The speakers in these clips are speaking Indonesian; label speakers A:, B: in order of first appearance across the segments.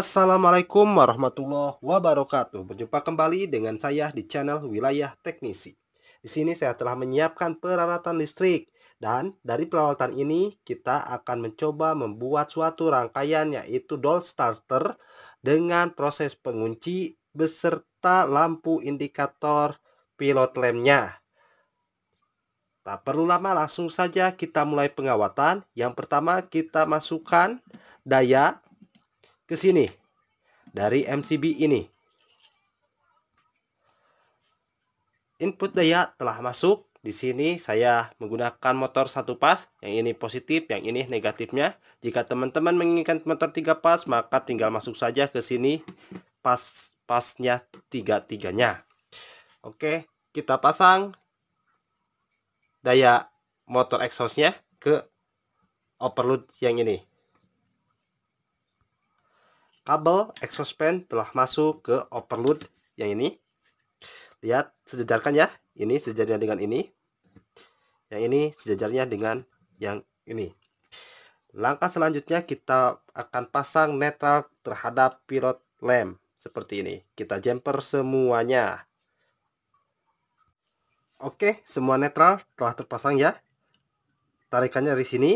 A: Assalamualaikum warahmatullahi wabarakatuh. Berjumpa kembali dengan saya di channel Wilayah Teknisi. Di sini saya telah menyiapkan peralatan listrik dan dari peralatan ini kita akan mencoba membuat suatu rangkaian yaitu door starter dengan proses pengunci beserta lampu indikator pilot lampnya. Tak perlu lama, langsung saja kita mulai pengawatan. Yang pertama kita masukkan daya ke sini dari MCB ini. Input daya telah masuk. Di sini saya menggunakan motor satu pas, yang ini positif, yang ini negatifnya. Jika teman-teman menginginkan motor 3 pas, maka tinggal masuk saja ke sini pas-pasnya tiga-tiganya. Oke, kita pasang daya motor exhaustnya ke overload yang ini. Kabel exhaust fan telah masuk ke overload yang ini. Lihat, sejajarkan ya. Ini sejajarnya dengan ini. Yang ini sejajarnya dengan yang ini. Langkah selanjutnya kita akan pasang netral terhadap pilot lamp seperti ini. Kita jumper semuanya. Oke, semua netral telah terpasang ya. Tarikannya dari sini,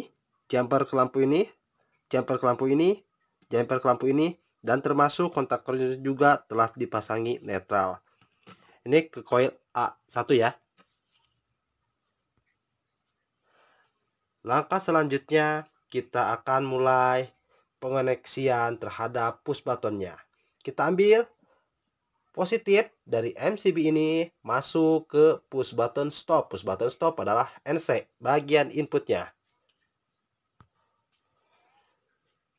A: jumper ke lampu ini, jumper ke lampu ini, jumper ke lampu ini, dan termasuk kontaktornya juga telah dipasangi netral. Ini ke coil A1 ya. Langkah selanjutnya kita akan mulai pengoneksian terhadap push buttonnya. Kita ambil positif dari MCB ini masuk ke push button stop. Push button stop adalah NC, bagian inputnya.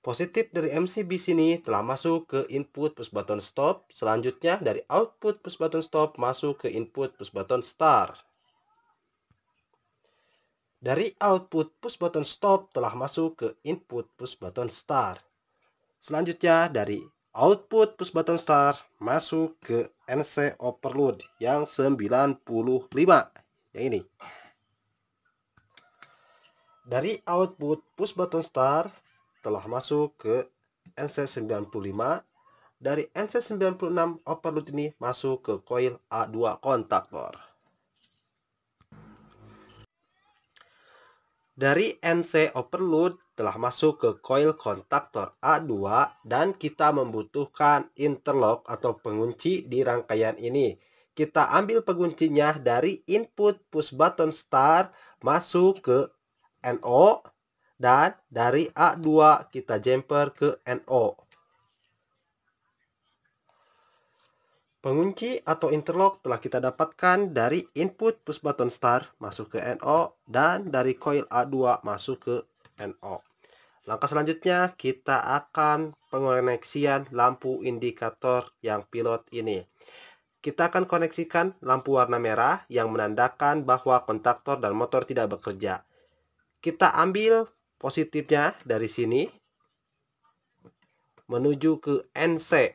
A: Positif dari MCB sini telah masuk ke input push button stop. Selanjutnya dari output push button stop masuk ke input push button start. Dari output push button stop telah masuk ke input push button start. Selanjutnya dari output push button start masuk ke NC overload yang 95 yang ini. Dari output push button start telah masuk ke NC 95. Dari NC 96 overload ini masuk ke coil A2 kontaktor. Dari NC overload telah masuk ke coil kontaktor A2 dan kita membutuhkan interlock atau pengunci di rangkaian ini. Kita ambil penguncinya dari input push button start masuk ke NO dan dari A2 kita jumper ke NO. Pengunci atau interlock telah kita dapatkan dari input push button start masuk ke NO dan dari coil A2 masuk ke NO. Langkah selanjutnya kita akan pengoneksian lampu indikator yang pilot ini. Kita akan koneksikan lampu warna merah yang menandakan bahwa kontaktor dan motor tidak bekerja. Kita ambil positifnya dari sini menuju ke NC.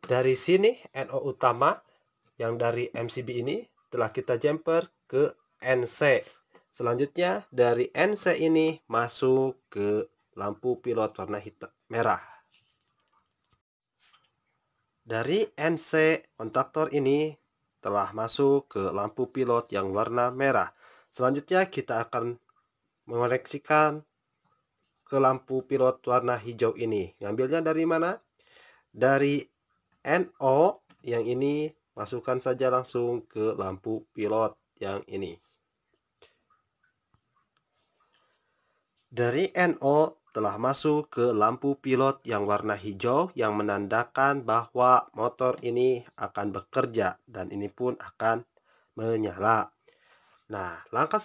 A: Dari sini NO utama yang dari MCB ini telah kita jumper ke NC. Selanjutnya dari NC ini masuk ke lampu pilot warna hitam merah. Dari NC kontaktor ini telah masuk ke lampu pilot yang warna merah. Selanjutnya kita akan mengoneksikan ke lampu pilot warna hijau ini. Ngambilnya dari mana? Dari NO yang ini, masukkan saja langsung ke lampu pilot yang ini. Dari NO telah masuk ke lampu pilot yang warna hijau yang menandakan bahwa motor ini akan bekerja dan ini pun akan menyala. Nah, langkah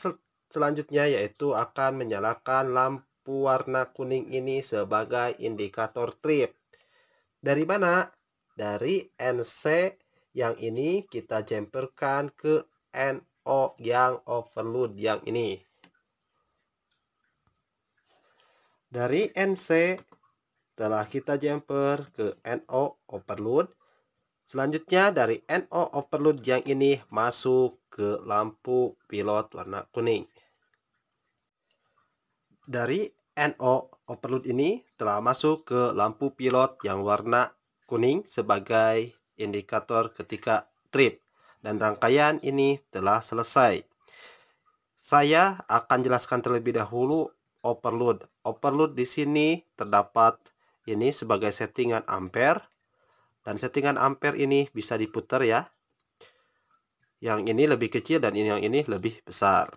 A: selanjutnya yaitu akan menyalakan lampu warna kuning ini sebagai indikator trip. Dari mana? Dari NC yang ini kita jumperkan ke NO yang overload yang ini. Dari NC telah kita jumper ke NO overload. Selanjutnya dari NO overload yang ini masuk ke lampu pilot warna kuning. Dari NO overload ini telah masuk ke lampu pilot yang warna kuning sebagai indikator ketika trip, dan rangkaian ini telah selesai. Saya akan jelaskan terlebih dahulu overload. Overload di sini terdapat ini sebagai settingan ampere, dan settingan ampere ini bisa diputar ya. Yang ini lebih kecil dan yang ini lebih besar.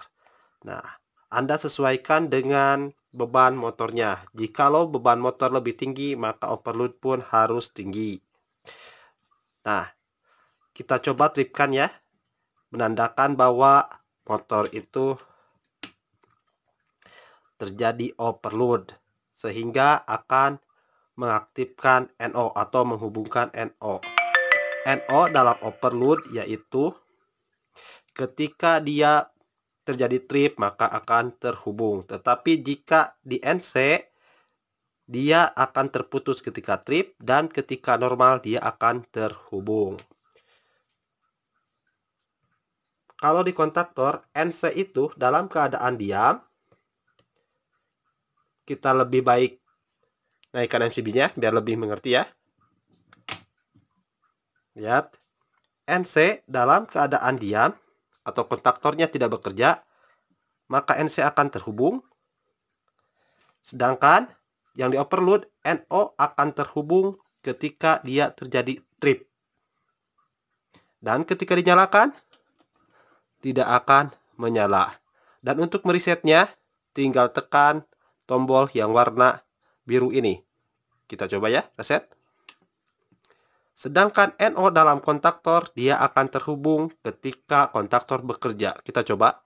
A: Nah, Anda sesuaikan dengan beban motornya. Jikalau beban motor lebih tinggi, maka overload pun harus tinggi. Nah, kita coba tripkan ya, menandakan bahwa motor itu terjadi overload, sehingga akan mengaktifkan NO atau menghubungkan NO. NO dalam overload yaitu ketika dia terjadi trip maka akan terhubung. Tetapi jika di NC dia akan terputus ketika trip, dan ketika normal dia akan terhubung. Kalau di kontaktor NC itu dalam keadaan diam, kita lebih baik naikkan MCB-nya biar lebih mengerti ya. Lihat, NC dalam keadaan diam atau kontaktornya tidak bekerja, maka NC akan terhubung. Sedangkan yang di overload, NO akan terhubung ketika dia terjadi trip. Dan ketika dinyalakan, tidak akan menyala. Dan untuk meresetnya, tinggal tekan tombol yang warna biru ini. Kita coba ya, reset. Sedangkan NO dalam kontaktor, dia akan terhubung ketika kontaktor bekerja. Kita coba.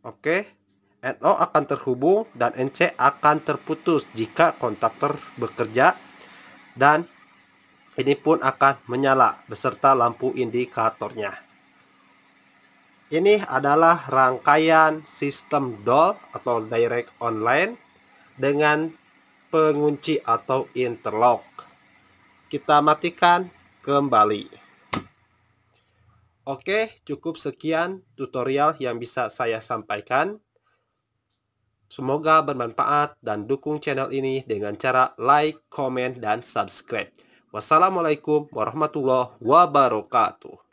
A: Oke, NO akan terhubung dan NC akan terputus jika kontaktor bekerja, dan ini pun akan menyala beserta lampu indikatornya. Ini adalah rangkaian sistem DOL atau direct online dengan pengunci atau interlock. Kita matikan kembali. Oke, cukup sekian tutorial yang bisa saya sampaikan. Semoga bermanfaat dan dukung channel ini dengan cara like, komen, dan subscribe. Wassalamualaikum warahmatullahi wabarakatuh.